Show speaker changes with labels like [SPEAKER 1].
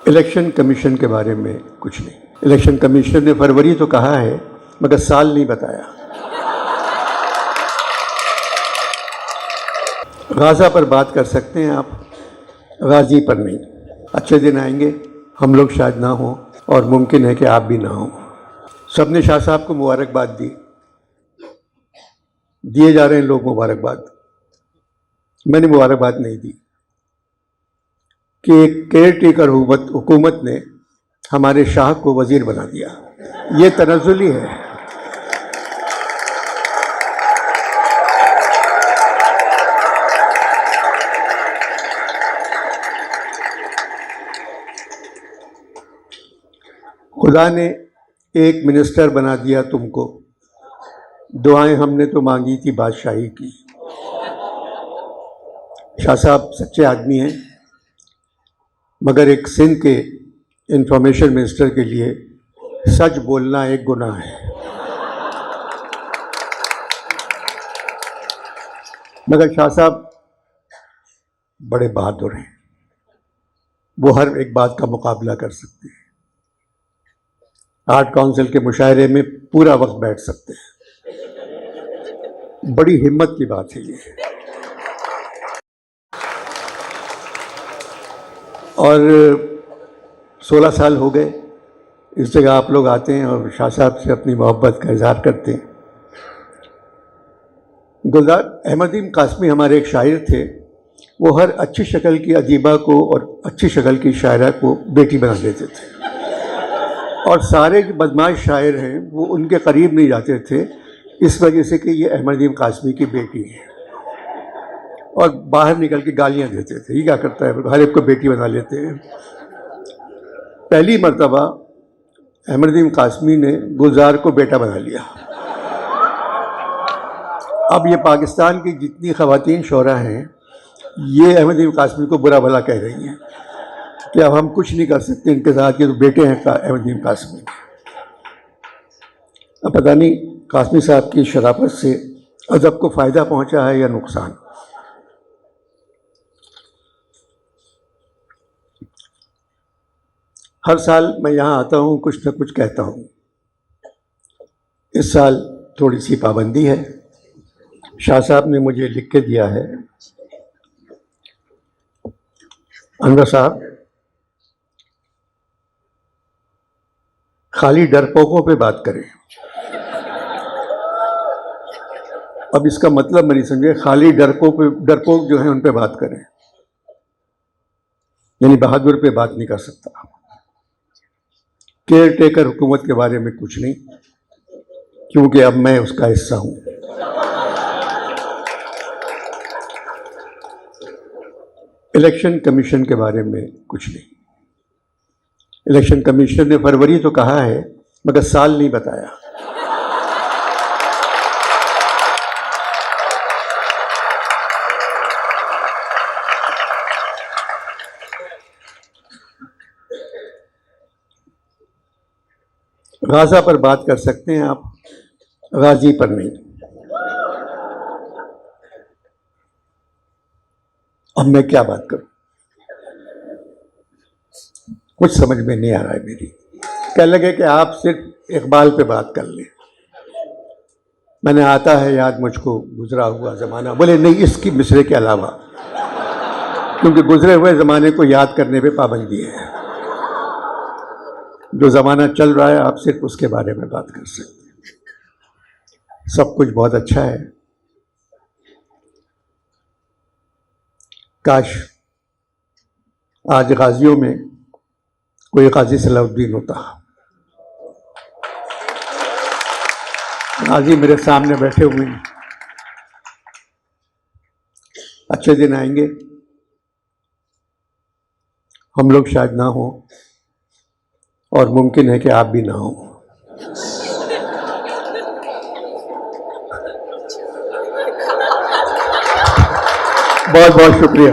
[SPEAKER 1] Election commission के बारे में कुछ नहीं। इलेक्शन कमीशन ने फरवरी तो कहा है मगर साल नहीं बताया। गाज़ा पर बात कर सकते हैं आप, गाज़ी पर नहीं। अच्छे दिन आएंगे, हम लोग शायद ना हों और मुमकिन है कि आप भी ना हों। सबने शाह साहब को मुबारकबाद दी, दिए जा रहे हैं लोग मुबारकबाद। मैंने मुबारकबाद नहीं दी कि एक केयर टेकर हुकूमत ने हमारे शाह को वज़ीर बना दिया। ये तनज़्ज़ुली है। खुदा ने एक मिनिस्टर बना दिया तुमको, दुआएं हमने तो मांगी थी बादशाही की। शाह साहब सच्चे आदमी हैं, मगर एक सिंध के इंफॉर्मेशन मिनिस्टर के लिए सच बोलना एक गुनाह है। मगर शाह साहब बड़े बहादुर हैं, वो हर एक बात का मुकाबला कर सकते हैं। आर्ट काउंसिल के मुशायरे में पूरा वक्त बैठ सकते हैं। बड़ी हिम्मत की बात है ये। और 16 साल हो गए इस जगह आप लोग आते हैं और शाह साहब से अपनी मोहब्बत का इजहार करते हैं। गुलजार अहमदीन कासमी हमारे एक शायर थे, वो हर अच्छी शक्ल की अदीबा को और अच्छी शक्ल की शायरा को बेटी बना देते थे, और सारे जो बदमाश शायर हैं वो उनके करीब नहीं जाते थे, इस वजह से कि ये अहमदीन कासमी की बेटी है, और बाहर निकल के गालियां देते थे। ये क्या करता है, हर एक को बेटी बना लेते हैं। पहली मर्तबा अहमदीन कासमी ने गुलजार को बेटा बना लिया। अब ये पाकिस्तान की जितनी ख़वातीन शोरा हैं ये अहमदीन कासमी को बुरा भला कह रही हैं कि अब हम कुछ नहीं कर सकते इनके साथ, ये तो बेटे हैं अहमदीन कासमी। अब पता नहीं कासमी साहब की शराफत से अदब को फ़ायदा पहुंचा है या नुकसान। हर साल मैं यहाँ आता हूँ, कुछ न कुछ कहता हूँ। इस साल थोड़ी सी पाबंदी है। शाह साहब ने मुझे लिख के दिया है, अनवर साहब खाली डरपोकों पे बात करें। अब इसका मतलब मैं नहीं समझे, खाली डरपोक जो है उन पे बात करें, यानी बहादुर पे बात नहीं कर सकता। केयर टेकर हुकूमत के बारे में कुछ नहीं, क्योंकि अब मैं उसका हिस्सा हूं। इलेक्शन कमीशन के बारे में कुछ नहीं। इलेक्शन कमीशन ने फरवरी तो कहा है मगर साल नहीं बताया। गाज़ा पर बात कर सकते हैं आप, गाज़ी पर नहीं। अब मैं क्या बात करूं, कुछ समझ में नहीं आ रहा है मेरी। कह लगे कि आप सिर्फ इकबाल पे बात कर लें। मैंने आता है याद मुझको गुजरा हुआ ज़माना, बोले नहीं इसकी मिसरे के अलावा, क्योंकि गुजरे हुए ज़माने को याद करने पे पाबंदी है। जो ज़माना चल रहा है आप सिर्फ उसके बारे में बात कर सकते हैं। सब कुछ बहुत अच्छा है। काश आज गाजियों में कोई गाजी सलाउद्दीन होता। गाजी मेरे सामने बैठे हुए हैं। अच्छे दिन आएंगे, हम लोग शायद ना हो और मुमकिन है कि आप भी ना हो। बहुत बहुत शुक्रिया।